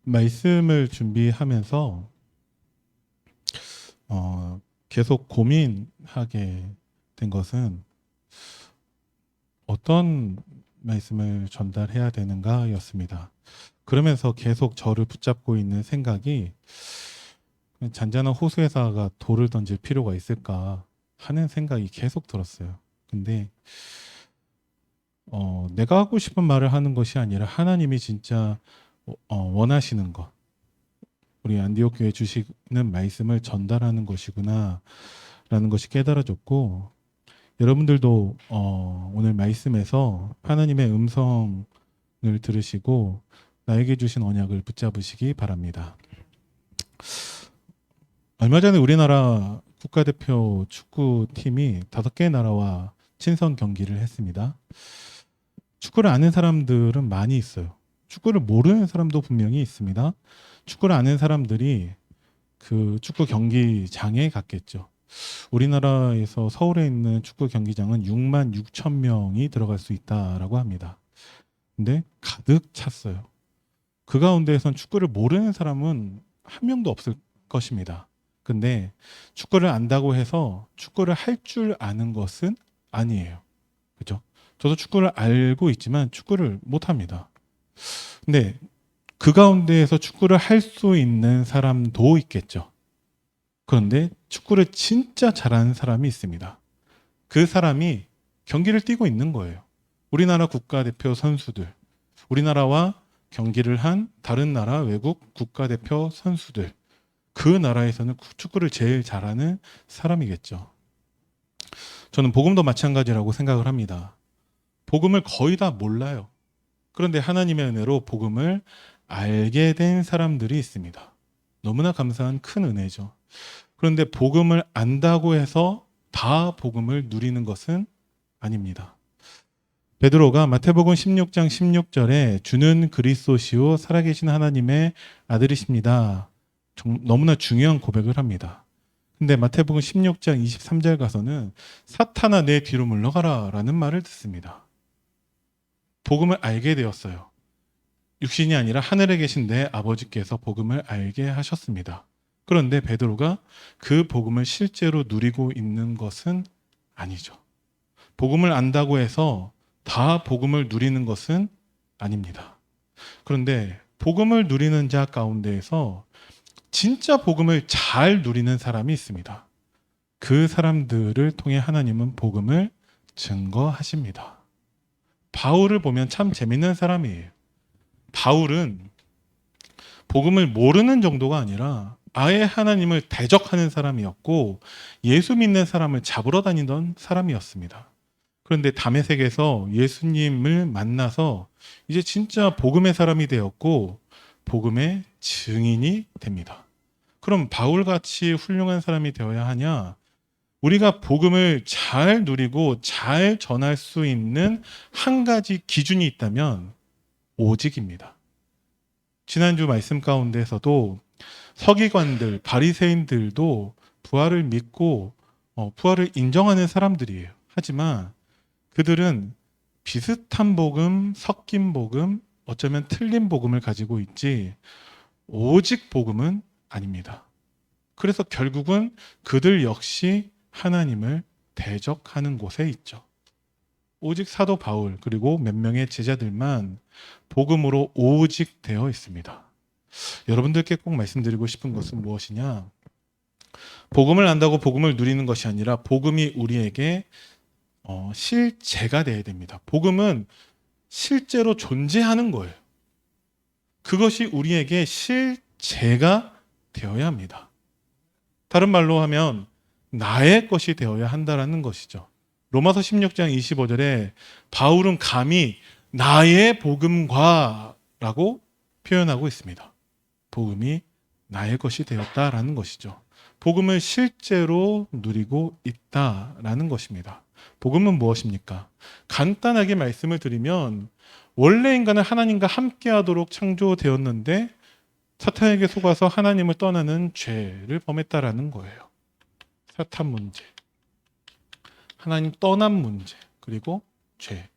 말씀을 준비하면서 계속 고민하게 된 것은 어떤 말씀을 전달해야 되는가였습니다. 그러면서 계속 저를 붙잡고 있는 생각이 잔잔한 호수에다가 돌을 던질 필요가 있을까 하는 생각이 계속 들었어요. 근데 내가 하고 싶은 말을 하는 것이 아니라 하나님이 진짜 원하시는 것, 우리 안디옥 교회 주시는 말씀을 전달하는 것이구나 라는 것이 깨달아졌고, 여러분들도 오늘 말씀에서 하나님의 음성을 들으시고 나에게 주신 언약을 붙잡으시기 바랍니다. 얼마 전에 우리나라 국가대표 축구팀이 5개의 나라와 친선 경기를 했습니다. 축구를 아는 사람들은 많이 있어요. 축구를 모르는 사람도 분명히 있습니다. 축구를 아는 사람들이 그 축구 경기장에 갔겠죠. 우리나라에서 서울에 있는 축구 경기장은 6만 6천 명이 들어갈 수 있다라고 합니다. 근데 가득 찼어요. 그 가운데에선 축구를 모르는 사람은 한 명도 없을 것입니다. 근데 축구를 안다고 해서 축구를 할 줄 아는 것은 아니에요. 그죠? 저도 축구를 알고 있지만 축구를 못 합니다. 근데 그 가운데에서 축구를 할 수 있는 사람도 있겠죠. 그런데 축구를 진짜 잘하는 사람이 있습니다. 그 사람이 경기를 뛰고 있는 거예요. 우리나라 국가대표 선수들, 우리나라와 경기를 한 다른 나라 외국 국가대표 선수들, 그 나라에서는 축구를 제일 잘하는 사람이겠죠. 저는 복음도 마찬가지라고 생각을 합니다. 복음을 거의 다 몰라요. 그런데 하나님의 은혜로 복음을 알게 된 사람들이 있습니다. 너무나 감사한 큰 은혜죠. 그런데 복음을 안다고 해서 다 복음을 누리는 것은 아닙니다. 베드로가 마태복음 16장 16절에 주는 그리스도시요 살아계신 하나님의 아들이십니다. 너무나 중요한 고백을 합니다. 근데 마태복음 16장 23절 가서는 사탄아 내 뒤로 물러가라 라는 말을 듣습니다. 복음을 알게 되었어요. 육신이 아니라 하늘에 계신 내 아버지께서 복음을 알게 하셨습니다. 그런데 베드로가 그 복음을 실제로 누리고 있는 것은 아니죠. 복음을 안다고 해서 다 복음을 누리는 것은 아닙니다. 그런데 복음을 누리는 자 가운데에서 진짜 복음을 잘 누리는 사람이 있습니다. 그 사람들을 통해 하나님은 복음을 증거하십니다. 바울을 보면 참 재밌는 사람이에요. 바울은 복음을 모르는 정도가 아니라 아예 하나님을 대적하는 사람이었고 예수 믿는 사람을 잡으러 다니던 사람이었습니다. 그런데 다메섹에서 예수님을 만나서 이제 진짜 복음의 사람이 되었고 복음의 증인이 됩니다. 그럼 바울같이 훌륭한 사람이 되어야 하냐? 우리가 복음을 잘 누리고 잘 전할 수 있는 한 가지 기준이 있다면 오직입니다. 지난주 말씀 가운데서도 서기관들, 바리새인들도 부활을 믿고 부활을 인정하는 사람들이에요. 하지만 그들은 비슷한 복음, 섞인 복음, 어쩌면 틀린 복음을 가지고 있지 오직 복음은 아닙니다. 그래서 결국은 그들 역시 하나님을 대적하는 곳에 있죠. 오직 사도 바울 그리고 몇 명의 제자들만 복음으로 오직 되어 있습니다. 여러분들께 꼭 말씀드리고 싶은 것은 무엇이냐? 복음을 안다고 복음을 누리는 것이 아니라 복음이 우리에게 실제가 되어야 됩니다. 복음은 실제로 존재하는 거예요. 그것이 우리에게 실제가 되어야 합니다. 다른 말로 하면 나의 것이 되어야 한다는 것이죠. 로마서 16장 25절에 바울은 감히 나의 복음과 라고 표현하고 있습니다. 복음이 나의 것이 되었다라는 것이죠. 복음을 실제로 누리고 있다라는 것입니다. 복음은 무엇입니까? 간단하게 말씀을 드리면 원래 인간은 하나님과 함께하도록 창조되었는데 사탄에게 속아서 하나님을 떠나는 죄를 범했다라는 거예요. 사탄 문제, 하나님 떠난 문제, 그리고 죄.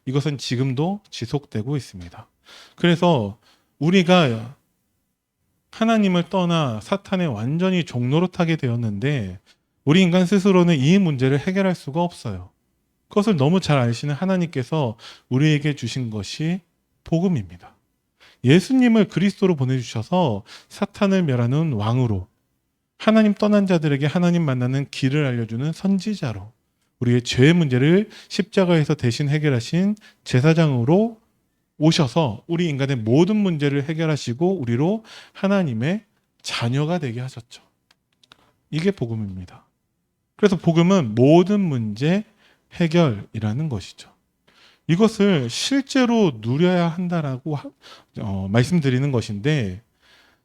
이것은 지금도 지속되고 있습니다. 그래서 우리가 하나님을 떠나 사탄의 완전히 종노릇하게 되었는데 우리 인간 스스로는 이 문제를 해결할 수가 없어요. 그것을 너무 잘 아시는 하나님께서 우리에게 주신 것이 복음입니다. 예수님을 그리스도로 보내주셔서 사탄을 멸하는 왕으로, 하나님 떠난 자들에게 하나님 만나는 길을 알려주는 선지자로, 우리의 죄의 문제를 십자가에서 대신 해결하신 제사장으로 오셔서 우리 인간의 모든 문제를 해결하시고 우리로 하나님의 자녀가 되게 하셨죠. 이게 복음입니다. 그래서 복음은 모든 문제 해결이라는 것이죠. 이것을 실제로 누려야 한다라고 말씀드리는 것인데,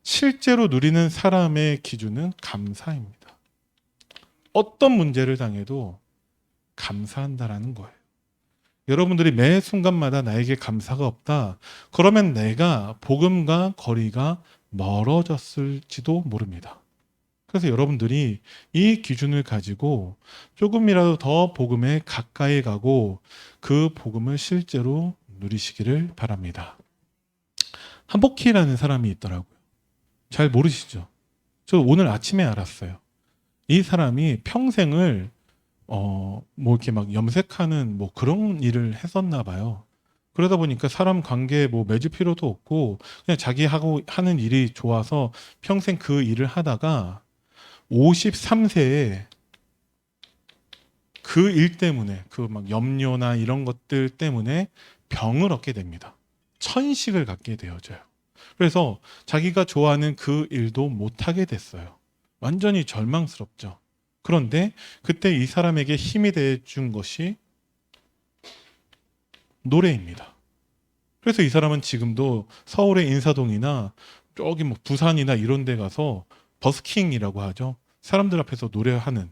실제로 누리는 사람의 기준은 감사입니다. 어떤 문제를 당해도 감사한다라는 거예요. 여러분들이 매 순간마다 나에게 감사가 없다. 그러면 내가 복음과 거리가 멀어졌을지도 모릅니다. 그래서 여러분들이 이 기준을 가지고 조금이라도 더 복음에 가까이 가고 그 복음을 실제로 누리시기를 바랍니다. 한복희라는 사람이 있더라고요. 잘 모르시죠? 저 오늘 아침에 알았어요. 이 사람이 평생을 뭐 이렇게 막 염색하는 뭐 그런 일을 했었나 봐요. 그러다 보니까 사람 관계에 뭐 맺을 필요도 없고 그냥 자기 하는 일이 좋아서 평생 그 일을 하다가 53세에 그 일 때문에 그 막 염려나 이런 것들 때문에 병을 얻게 됩니다. 천식을 갖게 되어져요. 그래서 자기가 좋아하는 그 일도 못하게 됐어요. 완전히 절망스럽죠. 그런데 그때 이 사람에게 힘이 돼준 것이 노래입니다. 그래서 이 사람은 지금도 서울의 인사동이나 저기 뭐 부산이나 이런 데 가서 버스킹이라고 하죠. 사람들 앞에서 노래하는,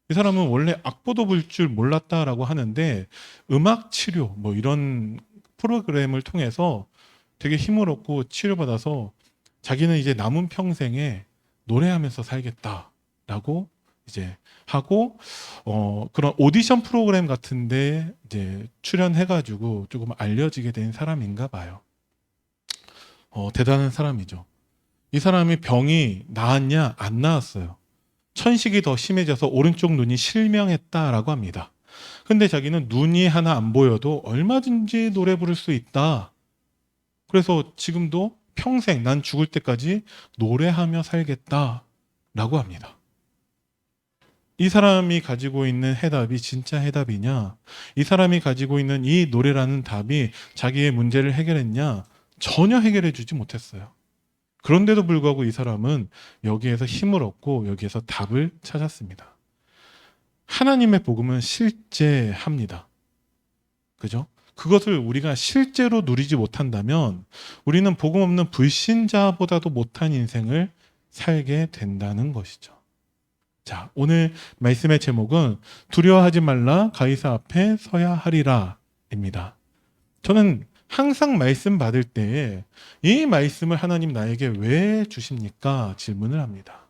이 사람은 원래 악보도 불 줄 몰랐다라고 하는데 음악 치료 뭐 이런 프로그램을 통해서 되게 힘을 얻고 치료받아서 자기는 이제 남은 평생에 노래하면서 살겠다라고 이제 하고 그런 오디션 프로그램 같은데 이제 출연해가지고 조금 알려지게 된 사람인가 봐요. 대단한 사람이죠. 이 사람이 병이 나았냐? 안 나았어요. 천식이 더 심해져서 오른쪽 눈이 실명했다라고 합니다. 근데 자기는 눈이 하나 안 보여도 얼마든지 노래 부를 수 있다. 그래서 지금도 평생 난 죽을 때까지 노래하며 살겠다라고 합니다. 이 사람이 가지고 있는 해답이 진짜 해답이냐? 이 사람이 가지고 있는 이 노래라는 답이 자기의 문제를 해결했냐? 전혀 해결해 주지 못했어요. 그런데도 불구하고 이 사람은 여기에서 힘을 얻고 여기에서 답을 찾았습니다. 하나님의 복음은 실제합니다. 그죠? 그것을 우리가 실제로 누리지 못한다면 우리는 복음 없는 불신자보다도 못한 인생을 살게 된다는 것이죠. 자, 오늘 말씀의 제목은 두려워하지 말라 가이사 앞에 서야 하리라 입니다. 저는 항상 말씀 받을 때에 이 말씀을 하나님 나에게 왜 주십니까? 질문을 합니다.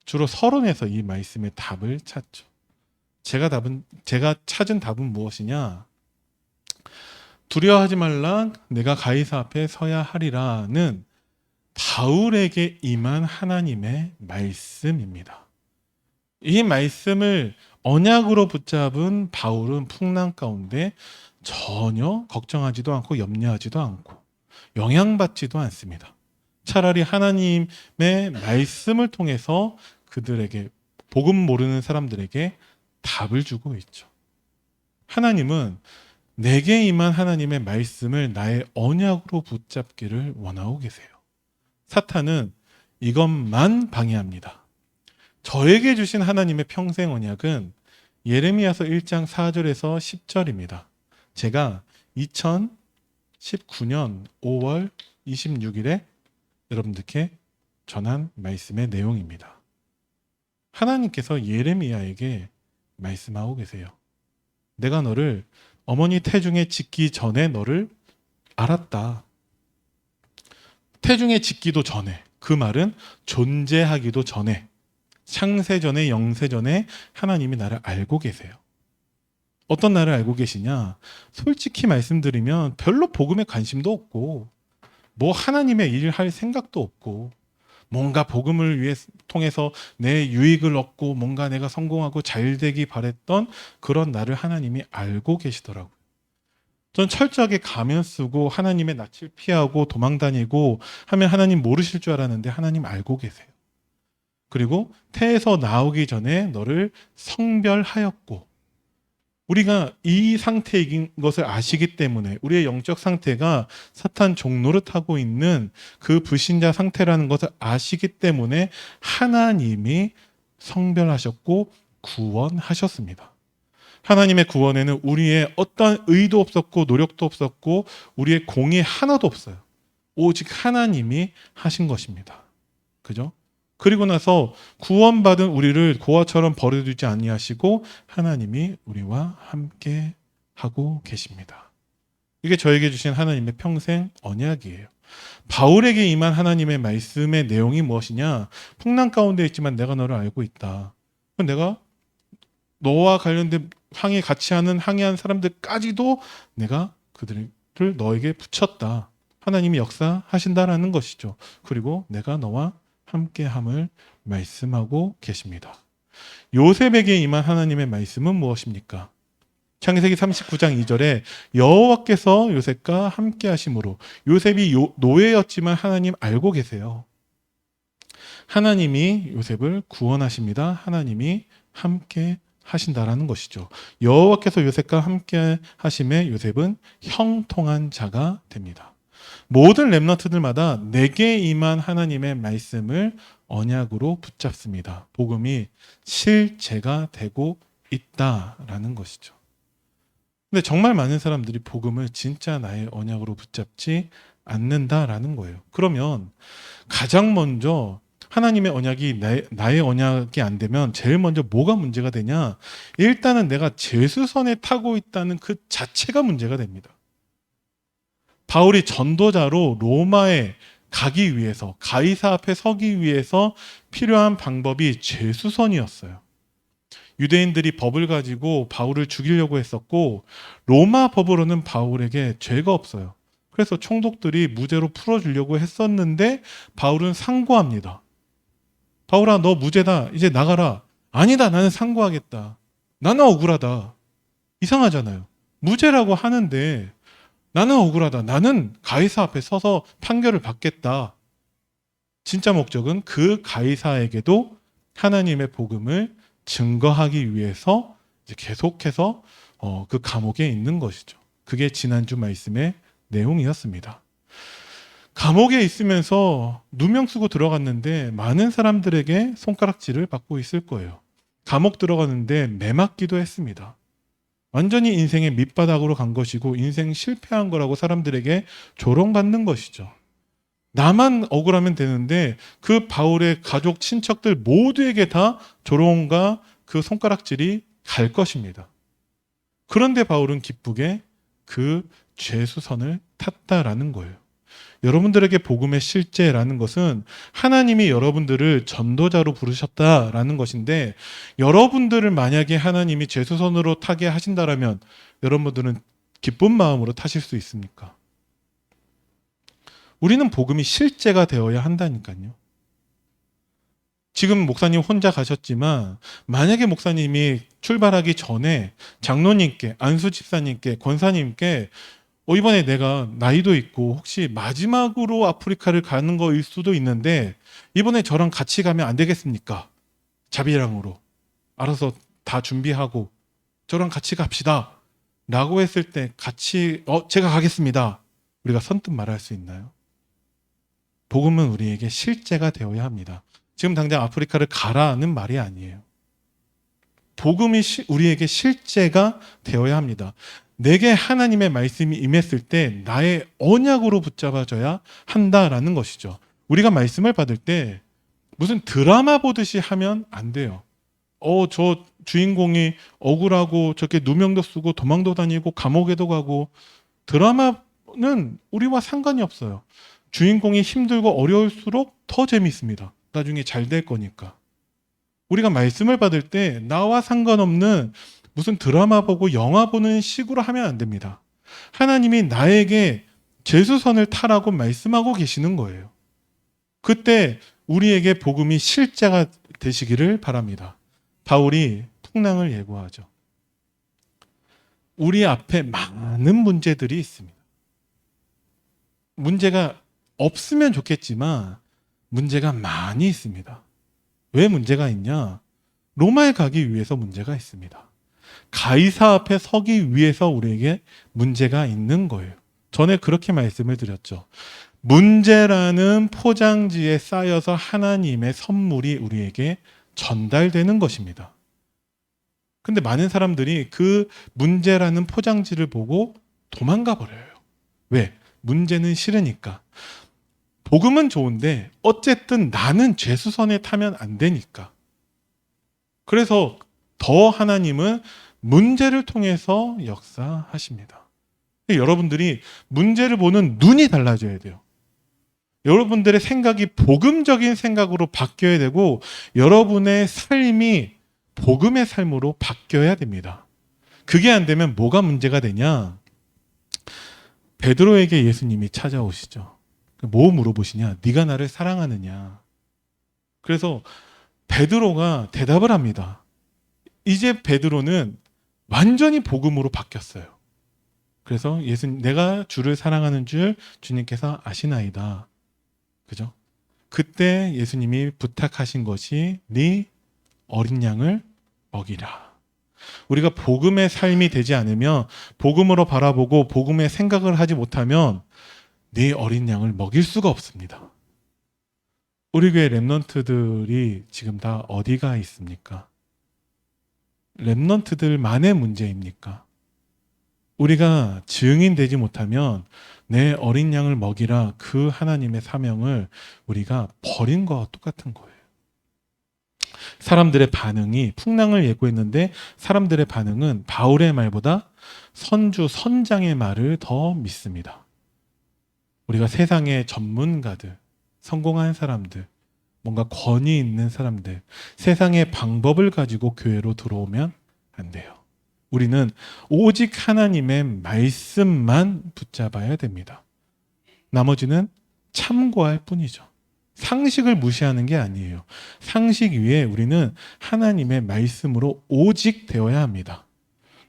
주로 서론에서 이 말씀의 답을 찾죠. 제가 찾은 답은 무엇이냐? 두려워하지 말라 내가 가이사 앞에 서야 하리라는 바울에게 임한 하나님의 말씀입니다. 이 말씀을 언약으로 붙잡은 바울은 풍랑 가운데 전혀 걱정하지도 않고 염려하지도 않고 영향받지도 않습니다. 차라리 하나님의 말씀을 통해서 그들에게, 복음 모르는 사람들에게 답을 주고 있죠. 하나님은 내게 임한 하나님의 말씀을 나의 언약으로 붙잡기를 원하고 계세요. 사탄은 이것만 방해합니다. 저에게 주신 하나님의 평생 언약은 예레미야서 1장 4절에서 10절입니다. 제가 2019년 5월 26일에 여러분들께 전한 말씀의 내용입니다. 하나님께서 예레미야에게 말씀하고 계세요. 내가 너를 어머니 태중에 짓기 전에 너를 알았다. 태중에 짓기도 전에, 그 말은 존재하기도 전에, 창세전에 영세전에 하나님이 나를 알고 계세요. 어떤 나를 알고 계시냐? 솔직히 말씀드리면 별로 복음에 관심도 없고 뭐 하나님의 일을 할 생각도 없고 뭔가 복음을 위해 통해서 내 유익을 얻고 뭔가 내가 성공하고 잘되기 바랬던 그런 나를 하나님이 알고 계시더라고요. 전 철저하게 가면 쓰고 하나님의 낯을 피하고 도망 다니고 하면 하나님 모르실 줄 알았는데 하나님 알고 계세요. 그리고 태에서 나오기 전에 너를 성별하였고, 우리가 이 상태인 것을 아시기 때문에 우리의 영적 상태가 사탄 종노릇하고 있는 그 불신자 상태라는 것을 아시기 때문에 하나님이 성별하셨고 구원하셨습니다. 하나님의 구원에는 우리의 어떠한 의도 없었고 노력도 없었고 우리의 공이 하나도 없어요. 오직 하나님이 하신 것입니다. 그죠? 그리고 나서 구원받은 우리를 고아처럼 버려두지 아니하시고 하나님이 우리와 함께 하고 계십니다. 이게 저에게 주신 하나님의 평생 언약이에요. 바울에게 임한 하나님의 말씀의 내용이 무엇이냐? 풍랑 가운데 있지만 내가 너를 알고 있다. 내가 너와 관련된 항해한 사람들까지도 내가 그들을 너에게 붙였다. 하나님이 역사하신다라는 것이죠. 그리고 내가 너와 함께함을 말씀하고 계십니다. 요셉에게 임한 하나님의 말씀은 무엇입니까? 창세기 39장 2절에 여호와께서 요셉과 함께 하심으로, 요셉이 노예였지만 하나님 알고 계세요. 하나님이 요셉을 구원하십니다. 하나님이 함께 하신다라는 것이죠. 여호와께서 요셉과 함께 하심에 요셉은 형통한 자가 됩니다. 모든 렘넌트들마다 내게 임한 하나님의 말씀을 언약으로 붙잡습니다. 복음이 실제가 되고 있다라는 것이죠. 근데 정말 많은 사람들이 복음을 진짜 나의 언약으로 붙잡지 않는다라는 거예요. 그러면 가장 먼저 하나님의 언약이 나의 언약이 안 되면 제일 먼저 뭐가 문제가 되냐? 일단은 내가 제수선에 타고 있다는 그 자체가 문제가 됩니다. 바울이 전도자로 로마에 가기 위해서, 가이사 앞에 서기 위해서 필요한 방법이 제수선이었어요. 유대인들이 법을 가지고 바울을 죽이려고 했었고, 로마 법으로는 바울에게 죄가 없어요. 그래서 총독들이 무죄로 풀어주려고 했었는데 바울은 상고합니다. 바울아, 너 무죄다. 이제 나가라. 아니다, 나는 상고하겠다. 나는 억울하다. 이상하잖아요. 무죄라고 하는데 나는 억울하다. 나는 가이사 앞에 서서 판결을 받겠다. 진짜 목적은 그 가이사에게도 하나님의 복음을 증거하기 위해서 이제 계속해서 그 감옥에 있는 것이죠. 그게 지난주 말씀의 내용이었습니다. 감옥에 있으면서 누명 쓰고 들어갔는데 많은 사람들에게 손가락질을 받고 있을 거예요. 감옥 들어가는데 매맞기도 했습니다. 완전히 인생의 밑바닥으로 간 것이고 인생 실패한 거라고 사람들에게 조롱받는 것이죠. 나만 억울하면 되는데 그 바울의 가족, 친척들 모두에게 다 조롱과 그 손가락질이 갈 것입니다. 그런데 바울은 기쁘게 그 죄수선을 탔다라는 거예요. 여러분들에게 복음의 실제라는 것은 하나님이 여러분들을 전도자로 부르셨다라는 것인데, 여러분들을 만약에 하나님이 죄수선으로 타게 하신다라면 여러분들은 기쁜 마음으로 타실 수 있습니까? 우리는 복음이 실제가 되어야 한다니까요. 지금 목사님 혼자 가셨지만 만약에 목사님이 출발하기 전에 장로님께, 안수 집사님께, 권사님께 이번에 내가 나이도 있고 혹시 마지막으로 아프리카를 가는 거일 수도 있는데 이번에 저랑 같이 가면 안 되겠습니까? 자비랑으로 알아서 다 준비하고 저랑 같이 갑시다 라고 했을 때 같이 제가 가겠습니다. 우리가 선뜻 말할 수 있나요? 복음은 우리에게 실제가 되어야 합니다. 지금 당장 아프리카를 가라는 말이 아니에요. 복음이 우리에게 실제가 되어야 합니다. 내게 하나님의 말씀이 임했을 때 나의 언약으로 붙잡아져야 한다라는 것이죠. 우리가 말씀을 받을 때 무슨 드라마 보듯이 하면 안 돼요. 저 주인공이 억울하고 저렇게 누명도 쓰고 도망도 다니고 감옥에도 가고, 드라마는 우리와 상관이 없어요. 주인공이 힘들고 어려울수록 더 재밌습니다. 나중에 잘 될 거니까. 우리가 말씀을 받을 때 나와 상관없는 무슨 드라마 보고 영화 보는 식으로 하면 안 됩니다. 하나님이 나에게 제수선을 타라고 말씀하고 계시는 거예요. 그때 우리에게 복음이 실제가 되시기를 바랍니다. 바울이 풍랑을 예고하죠. 우리 앞에 많은 문제들이 있습니다. 문제가 없으면 좋겠지만 문제가 많이 있습니다. 왜 문제가 있냐? 로마에 가기 위해서 문제가 있습니다. 가이사 앞에 서기 위해서 우리에게 문제가 있는 거예요. 전에 그렇게 말씀을 드렸죠. 문제라는 포장지에 쌓여서 하나님의 선물이 우리에게 전달되는 것입니다. 근데 많은 사람들이 그 문제라는 포장지를 보고 도망가 버려요. 왜? 문제는 싫으니까. 복음은 좋은데 어쨌든 나는 죄수선에 타면 안 되니까. 그래서 더 하나님은 문제를 통해서 역사하십니다. 여러분들이 문제를 보는 눈이 달라져야 돼요. 여러분들의 생각이 복음적인 생각으로 바뀌어야 되고 여러분의 삶이 복음의 삶으로 바뀌어야 됩니다. 그게 안 되면 뭐가 문제가 되냐? 베드로에게 예수님이 찾아오시죠. 뭐 물어보시냐? 네가 나를 사랑하느냐? 그래서 베드로가 대답을 합니다. 이제 베드로는 완전히 복음으로 바뀌었어요. 그래서 내가 주를 사랑하는 줄 주님께서 아시나이다. 그죠? 그때 예수님이 부탁하신 것이 네 어린 양을 먹이라. 우리가 복음의 삶이 되지 않으면 복음으로 바라보고 복음의 생각을 하지 못하면 네 어린 양을 먹일 수가 없습니다. 우리 교회 랩런트들이 지금 다 어디가 있습니까? 랩런트들만의 문제입니까? 우리가 증인되지 못하면 내 어린 양을 먹이라 그 하나님의 사명을 우리가 버린 것과 똑같은 거예요. 사람들의 반응이 풍랑을 예고했는데 사람들의 반응은 바울의 말보다 선장의 말을 더 믿습니다. 우리가 세상의 전문가들, 성공한 사람들, 뭔가 권위 있는 사람들, 세상의 방법을 가지고 교회로 들어오면 안 돼요. 우리는 오직 하나님의 말씀만 붙잡아야 됩니다. 나머지는 참고할 뿐이죠. 상식을 무시하는 게 아니에요. 상식 위에 우리는 하나님의 말씀으로 오직 되어야 합니다.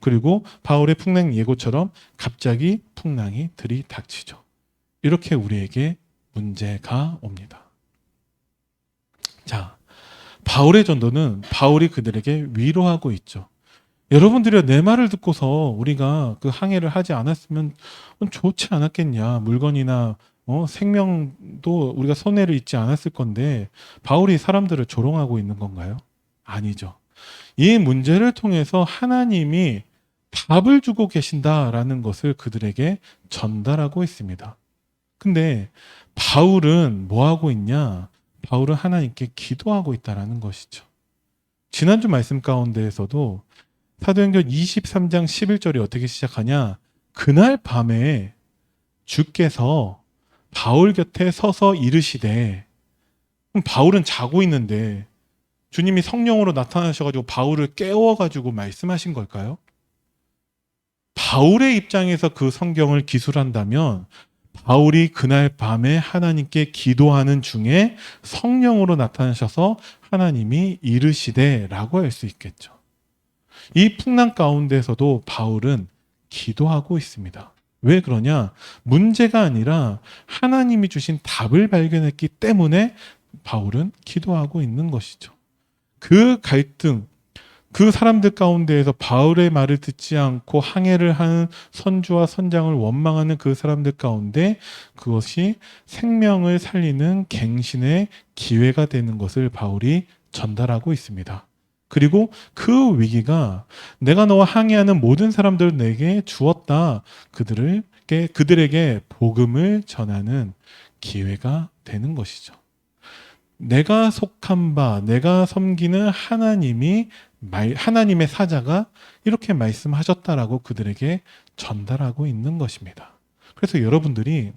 그리고 바울의 풍랑 예고처럼 갑자기 풍랑이 들이닥치죠. 이렇게 우리에게 문제가 옵니다. 자, 바울의 전도는 바울이 그들에게 위로하고 있죠. 여러분들이 내 말을 듣고서 우리가 그 항해를 하지 않았으면 좋지 않았겠냐. 물건이나 생명도 우리가 손해를 입지 않았을 건데 바울이 사람들을 조롱하고 있는 건가요? 아니죠. 이 문제를 통해서 하나님이 답을 주고 계신다라는 것을 그들에게 전달하고 있습니다. 근데 바울은 뭐 하고 있냐? 바울은 하나님께 기도하고 있다라는 것이죠. 지난주 말씀 가운데에서도 사도행전 23장 11절이 어떻게 시작하냐? 그날 밤에 주께서 바울 곁에 서서 이르시되, 바울은 자고 있는데 주님이 성령으로 나타나셔가지고 바울을 깨워가지고 말씀하신 걸까요? 바울의 입장에서 그 성경을 기술한다면 바울이 그날 밤에 하나님께 기도하는 중에 성령으로 나타나셔서 하나님이 이르시되 라고 할 수 있겠죠. 이 풍랑 가운데서도 바울은 기도하고 있습니다. 왜 그러냐? 문제가 아니라 하나님이 주신 답을 발견했기 때문에 바울은 기도하고 있는 것이죠. 그 갈등, 그 사람들 가운데에서 바울의 말을 듣지 않고 항해를 하는 선주와 선장을 원망하는 그 사람들 가운데 그것이 생명을 살리는 갱신의 기회가 되는 것을 바울이 전달하고 있습니다. 그리고 그 위기가 내가 너와 항해하는 모든 사람들을 내게 주었다. 그들에게 복음을 전하는 기회가 되는 것이죠. 내가 속한 바, 내가 섬기는 하나님의 사자가 이렇게 말씀하셨다라고 그들에게 전달하고 있는 것입니다. 그래서 여러분들이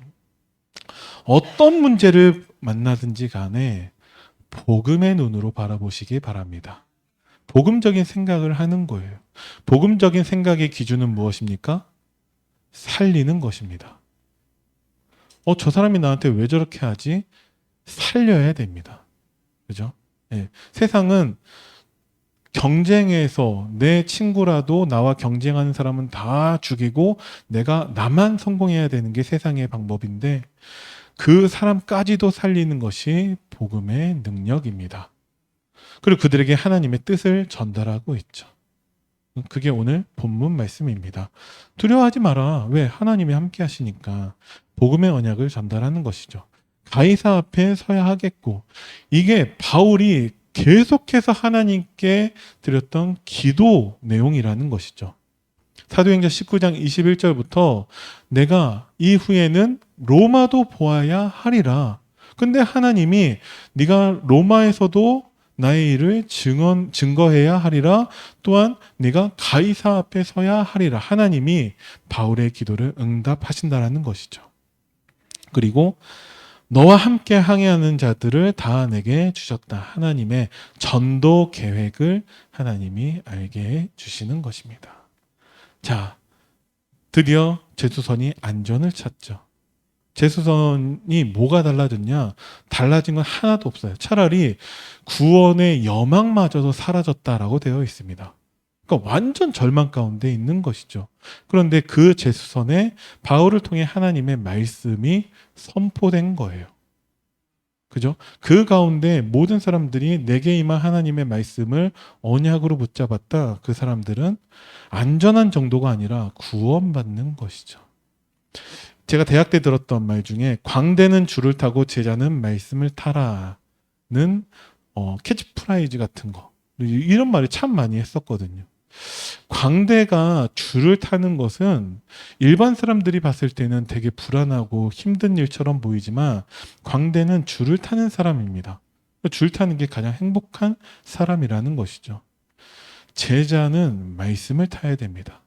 어떤 문제를 만나든지 간에 복음의 눈으로 바라보시기 바랍니다. 복음적인 생각을 하는 거예요. 복음적인 생각의 기준은 무엇입니까? 살리는 것입니다. 저 사람이 나한테 왜 저렇게 하지? 살려야 됩니다. 그죠? 예. 세상은 경쟁에서 내 친구라도 나와 경쟁하는 사람은 다 죽이고 내가 나만 성공해야 되는 게 세상의 방법인데 그 사람까지도 살리는 것이 복음의 능력입니다. 그리고 그들에게 하나님의 뜻을 전달하고 있죠. 그게 오늘 본문 말씀입니다. 두려워하지 마라. 왜? 하나님이 함께 하시니까 복음의 언약을 전달하는 것이죠. 가이사 앞에 서야 하겠고, 이게 바울이 계속해서 하나님께 드렸던 기도 내용이라는 것이죠. 사도행전 19장 21절부터 내가 이후에는 로마도 보아야 하리라. 근데 하나님이 네가 로마에서도 나의 일을 증거해야 하리라. 또한 네가 가이사 앞에 서야 하리라. 하나님이 바울의 기도를 응답하신다라는 것이죠. 그리고 너와 함께 항해하는 자들을 다 내게 주셨다. 하나님의 전도 계획을 하나님이 알게 해 주시는 것입니다. 자, 드디어 제수선이 안전을 찾죠. 제수선이 뭐가 달라졌냐? 달라진 건 하나도 없어요. 차라리 구원의 여망마저도 사라졌다라고 되어 있습니다. 그러니까 완전 절망 가운데 있는 것이죠. 그런데 그 제수선에 바울을 통해 하나님의 말씀이 선포된 거예요. 그죠? 그 가운데 모든 사람들이 내게 임한 하나님의 말씀을 언약으로 붙잡았다. 그 사람들은 안전한 정도가 아니라 구원받는 것이죠. 제가 대학 때 들었던 말 중에 광대는 줄을 타고 제자는 말씀을 타라는 캐치프라이즈 같은 거, 이런 말을 참 많이 했었거든요. 광대가 줄을 타는 것은 일반 사람들이 봤을 때는 되게 불안하고 힘든 일처럼 보이지만 광대는 줄을 타는 사람입니다. 줄 타는 게 가장 행복한 사람이라는 것이죠. 제자는 말씀을 타야 됩니다.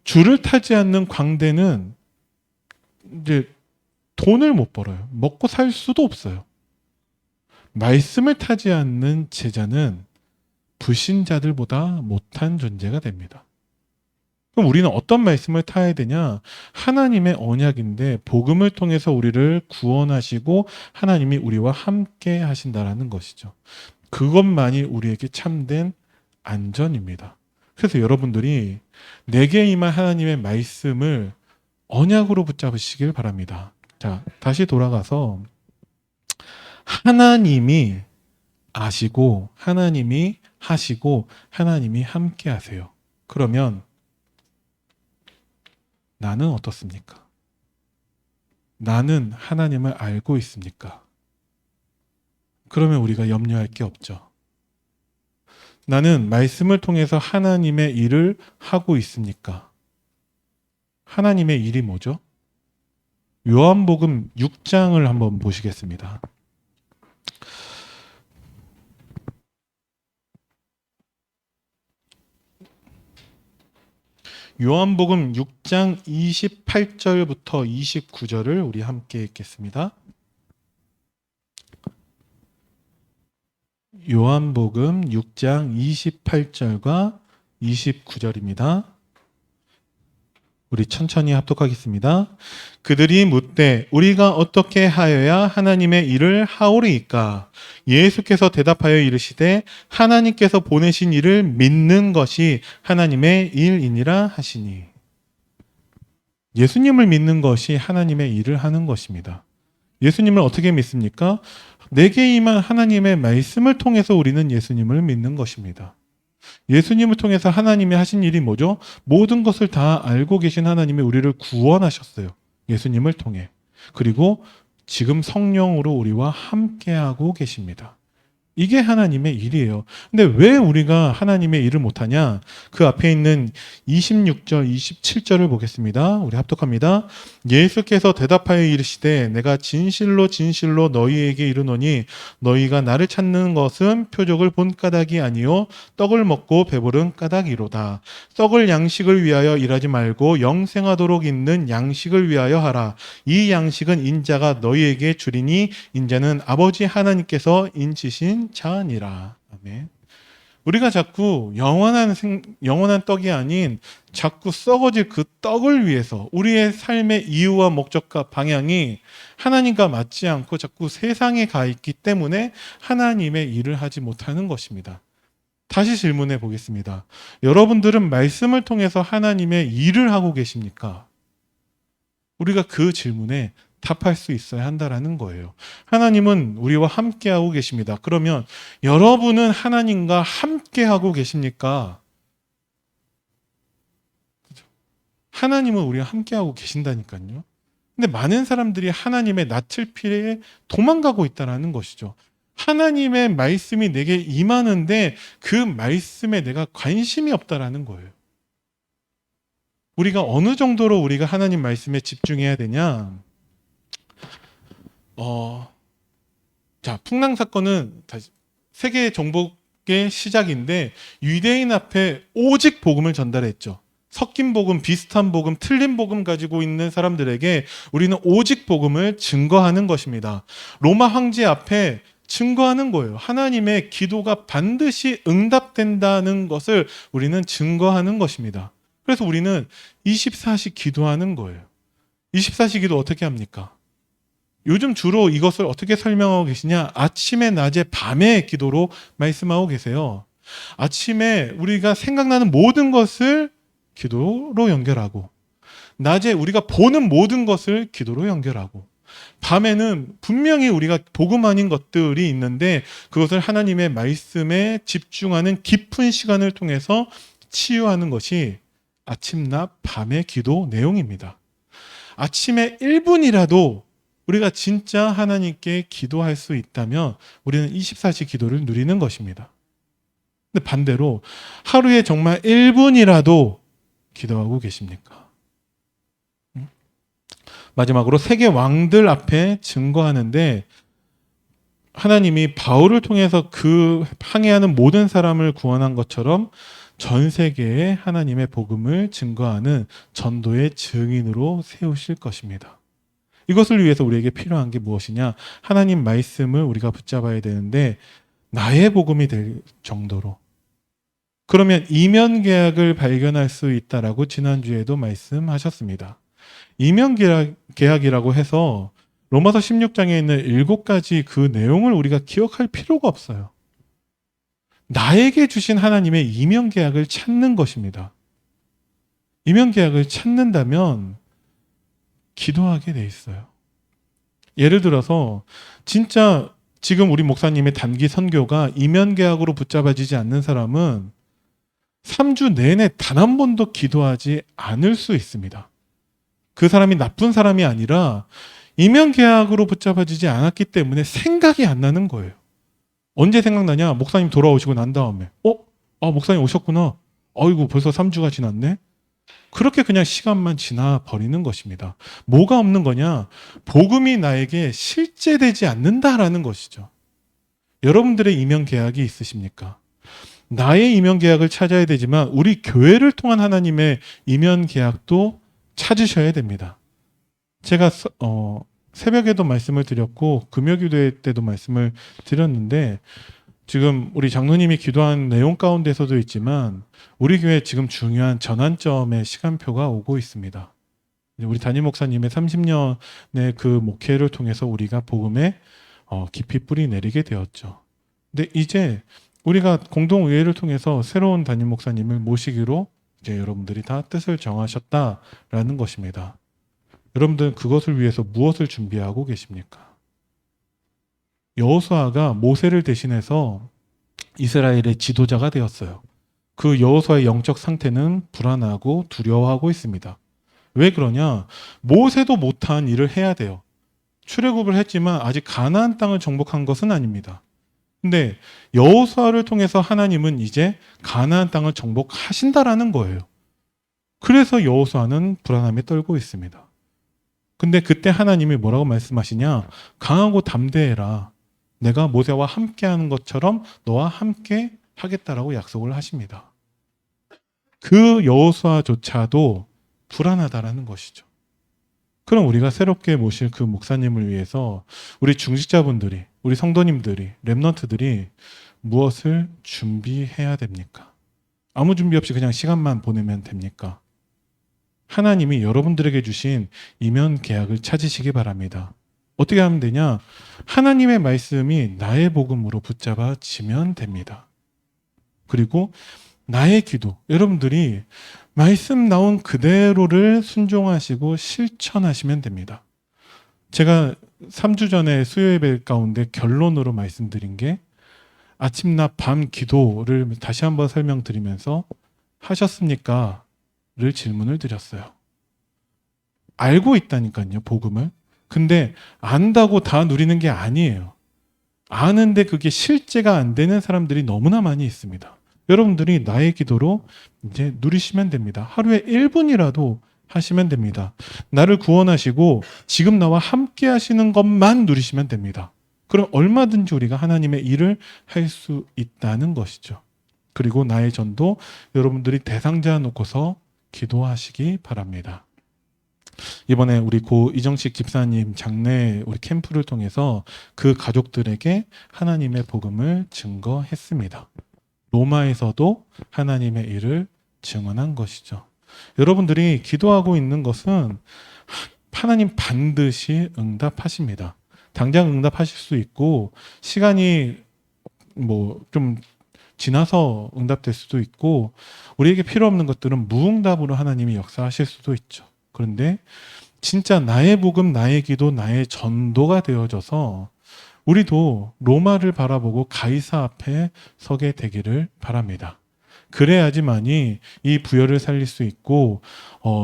줄을 타지 않는 광대는 이제 돈을 못 벌어요. 먹고 살 수도 없어요. 말씀을 타지 않는 제자는 불신자들보다 못한 존재가 됩니다. 그럼 우리는 어떤 말씀을 타야 되냐? 하나님의 언약인데 복음을 통해서 우리를 구원하시고 하나님이 우리와 함께 하신다라는 것이죠. 그것만이 우리에게 참된 안전입니다. 그래서 여러분들이 내게 임한 하나님의 말씀을 언약으로 붙잡으시길 바랍니다. 자, 다시 돌아가서 하나님이 아시고 하나님이 하시고 하나님이 함께 하세요. 그러면 나는 어떻습니까? 나는 하나님을 알고 있습니까? 그러면 우리가 염려할 게 없죠. 나는 말씀을 통해서 하나님의 일을 하고 있습니까? 하나님의 일이 뭐죠? 요한복음 6장을 한번 보시겠습니다. 요한복음 6장 28절부터 29절을 우리 함께 읽겠습니다. 요한복음 6장 28절과 29절입니다. 우리 천천히 합독하겠습니다. 그들이 묻되 우리가 어떻게 하여야 하나님의 일을 하오리이까? 예수께서 대답하여 이르시되 하나님께서 보내신 일을 믿는 것이 하나님의 일이니라 하시니. 예수님을 믿는 것이 하나님의 일을 하는 것입니다. 예수님을 어떻게 믿습니까? 내게 임한 하나님의 말씀을 통해서 우리는 예수님을 믿는 것입니다. 예수님을 통해서 하나님이 하신 일이 뭐죠? 모든 것을 다 알고 계신 하나님이 우리를 구원하셨어요. 예수님을 통해. 그리고 지금 성령으로 우리와 함께하고 계십니다. 이게 하나님의 일이에요. 근데 왜 우리가 하나님의 일을 못하냐? 그 앞에 있는 26절, 27절을 보겠습니다. 우리 합독합니다. 예수께서 대답하여 이르시되 내가 진실로 진실로 너희에게 이르노니 너희가 나를 찾는 것은 표적을 본 까닭이 아니요 떡을 먹고 배부른 까닭이로다. 썩을 양식을 위하여 일하지 말고 영생하도록 있는 양식을 위하여 하라. 이 양식은 인자가 너희에게 주리니 인자는 아버지 하나님께서 인치신 자니라. 아멘. 우리가 자꾸 영원한 떡이 아닌 자꾸 썩어질 그 떡을 위해서 우리의 삶의 이유와 목적과 방향이 하나님과 맞지 않고 자꾸 세상에 가 있기 때문에 하나님의 일을 하지 못하는 것입니다. 다시 질문해 보겠습니다. 여러분들은 말씀을 통해서 하나님의 일을 하고 계십니까? 우리가 그 질문에 답할 수 있어야 한다라는 거예요. 하나님은 우리와 함께하고 계십니다. 그러면 여러분은 하나님과 함께하고 계십니까? 하나님은 우리와 함께하고 계신다니까요. 근데 많은 사람들이 하나님의 낯을 피해 도망가고 있다는 것이죠. 하나님의 말씀이 내게 임하는데 그 말씀에 내가 관심이 없다라는 거예요. 우리가 어느 정도로 우리가 하나님 말씀에 집중해야 되냐? 자, 풍랑 사건은 다시 세계 정복의 시작인데 유대인 앞에 오직 복음을 전달했죠. 섞인 복음, 비슷한 복음, 틀린 복음 가지고 있는 사람들에게 우리는 오직 복음을 증거하는 것입니다. 로마 황제 앞에 증거하는 거예요. 하나님의 기도가 반드시 응답된다는 것을 우리는 증거하는 것입니다. 그래서 우리는 24시 기도하는 거예요. 24시 기도 어떻게 합니까? 요즘 주로 이것을 어떻게 설명하고 계시냐? 아침에, 낮에, 밤의 기도로 말씀하고 계세요. 아침에 우리가 생각나는 모든 것을 기도로 연결하고, 낮에 우리가 보는 모든 것을 기도로 연결하고, 밤에는 분명히 우리가 복음 아닌 것들이 있는데 그것을 하나님의 말씀에 집중하는 깊은 시간을 통해서 치유하는 것이 아침, 낮, 밤의 기도 내용입니다. 아침에 1분이라도 우리가 진짜 하나님께 기도할 수 있다면 우리는 24시 기도를 누리는 것입니다. 근데 반대로 하루에 정말 1분이라도 기도하고 계십니까? 마지막으로 세계 왕들 앞에 증거하는데 하나님이 바울을 통해서 그 항해하는 모든 사람을 구원한 것처럼 전 세계에 하나님의 복음을 증거하는 전도의 증인으로 세우실 것입니다. 이것을 위해서 우리에게 필요한 게 무엇이냐? 하나님 말씀을 우리가 붙잡아야 되는데 나의 복음이 될 정도로. 그러면 이면 계약을 발견할 수 있다라고 지난주에도 말씀하셨습니다. 이면 계약이라고 해서 로마서 16장에 있는 7가지 그 내용을 우리가 기억할 필요가 없어요. 나에게 주신 하나님의 이면 계약을 찾는 것입니다. 이면 계약을 찾는다면 기도하게 돼 있어요. 예를 들어서 진짜 지금 우리 목사님의 단기 선교가 이면 계약으로 붙잡아지지 않는 사람은 3주 내내 단 한 번도 기도하지 않을 수 있습니다. 그 사람이 나쁜 사람이 아니라 이면 계약으로 붙잡아지지 않았기 때문에 생각이 안 나는 거예요. 언제 생각나냐? 목사님 돌아오시고 난 다음에 목사님 오셨구나. 아이고 벌써 3주가 지났네. 그렇게 그냥 시간만 지나 버리는 것입니다. 뭐가 없는 거냐? 복음이 나에게 실제되지 않는다라는 것이죠. 여러분들의 이면 계약이 있으십니까? 나의 이면 계약을 찾아야 되지만 우리 교회를 통한 하나님의 이면 계약도 찾으셔야 됩니다. 제가 새벽에도 말씀을 드렸고 금요기도회 때도 말씀을 드렸는데 지금 우리 장로님이 기도한 내용 가운데서도 있지만 우리 교회 지금 중요한 전환점의 시간표가 오고 있습니다. 우리 담임 목사님의 30년의 그 목회를 통해서 우리가 복음에 깊이 뿌리 내리게 되었죠. 근데 이제 우리가 공동의회를 통해서 새로운 담임 목사님을 모시기로 이제 여러분들이 다 뜻을 정하셨다라는 것입니다. 여러분들은 그것을 위해서 무엇을 준비하고 계십니까? 여호수아가 모세를 대신해서 이스라엘의 지도자가 되었어요. 그 여호수아의 영적 상태는 불안하고 두려워하고 있습니다. 왜 그러냐? 모세도 못한 일을 해야 돼요. 출애굽을 했지만 아직 가나안 땅을 정복한 것은 아닙니다. 근데 여호수아를 통해서 하나님은 이제 가나안 땅을 정복하신다라는 거예요. 그래서 여호수아는 불안함에 떨고 있습니다. 근데 그때 하나님이 뭐라고 말씀하시냐? 강하고 담대해라. 내가 모세와 함께하는 것처럼 너와 함께 하겠다라고 약속을 하십니다. 그 여호수아조차도 불안하다라는 것이죠. 그럼 우리가 새롭게 모실 그 목사님을 위해서 우리 중직자분들이, 우리 성도님들이, 렘넌트들이 무엇을 준비해야 됩니까? 아무 준비 없이 그냥 시간만 보내면 됩니까? 하나님이 여러분들에게 주신 이면 계약을 찾으시기 바랍니다. 어떻게 하면 되냐? 하나님의 말씀이 나의 복음으로 붙잡아지면 됩니다. 그리고 나의 기도, 여러분들이 말씀 나온 그대로를 순종하시고 실천하시면 됩니다. 제가 3주 전에 수요예배 가운데 결론으로 말씀드린 게 아침, 낮, 밤 기도를 다시 한번 설명드리면서 하셨습니까? 를 질문을 드렸어요. 알고 있다니까요, 복음을. 근데 안다고 다 누리는 게 아니에요. 아는데 그게 실제가 안 되는 사람들이 너무나 많이 있습니다. 여러분들이 나의 기도로 이제 누리시면 됩니다. 하루에 1분이라도 하시면 됩니다. 나를 구원하시고 지금 나와 함께 하시는 것만 누리시면 됩니다. 그럼 얼마든지 우리가 하나님의 일을 할 수 있다는 것이죠. 그리고 나의 전도 여러분들이 대상자 놓고서 기도하시기 바랍니다. 이번에 우리 고 이정식 집사님 장례 우리 캠프를 통해서 그 가족들에게 하나님의 복음을 증거했습니다. 로마에서도 하나님의 일을 증언한 것이죠. 여러분들이 기도하고 있는 것은 하나님 반드시 응답하십니다. 당장 응답하실 수 있고 시간이 좀 지나서 응답될 수도 있고 우리에게 필요 없는 것들은 무응답으로 하나님이 역사하실 수도 있죠. 그런데 진짜 나의 복음, 나의 기도, 나의 전도가 되어져서 우리도 로마를 바라보고 가이사 앞에 서게 되기를 바랍니다. 그래야지만이 이 부여를 살릴 수 있고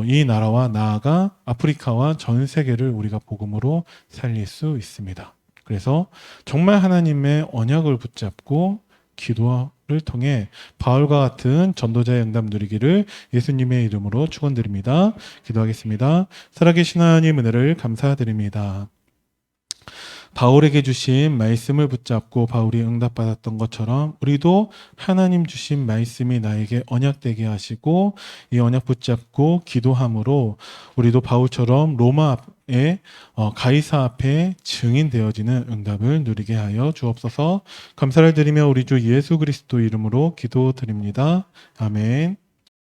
이 나라와 나아가 아프리카와 전 세계를 우리가 복음으로 살릴 수 있습니다. 그래서 정말 하나님의 언약을 붙잡고 기도를 통해 바울과 같은 전도자의 응답 누리기를 예수님의 이름으로 축원드립니다. 기도하겠습니다. 살아계신 하나님 은혜를 감사드립니다. 바울에게 주신 말씀을 붙잡고 바울이 응답받았던 것처럼 우리도 하나님 주신 말씀이 나에게 언약되게 하시고 이 언약 붙잡고 기도함으로 우리도 바울처럼 로마의 가이사 앞에 증인되어지는 응답을 누리게 하여 주옵소서. 감사를 드리며 우리 주 예수 그리스도 이름으로 기도드립니다. 아멘.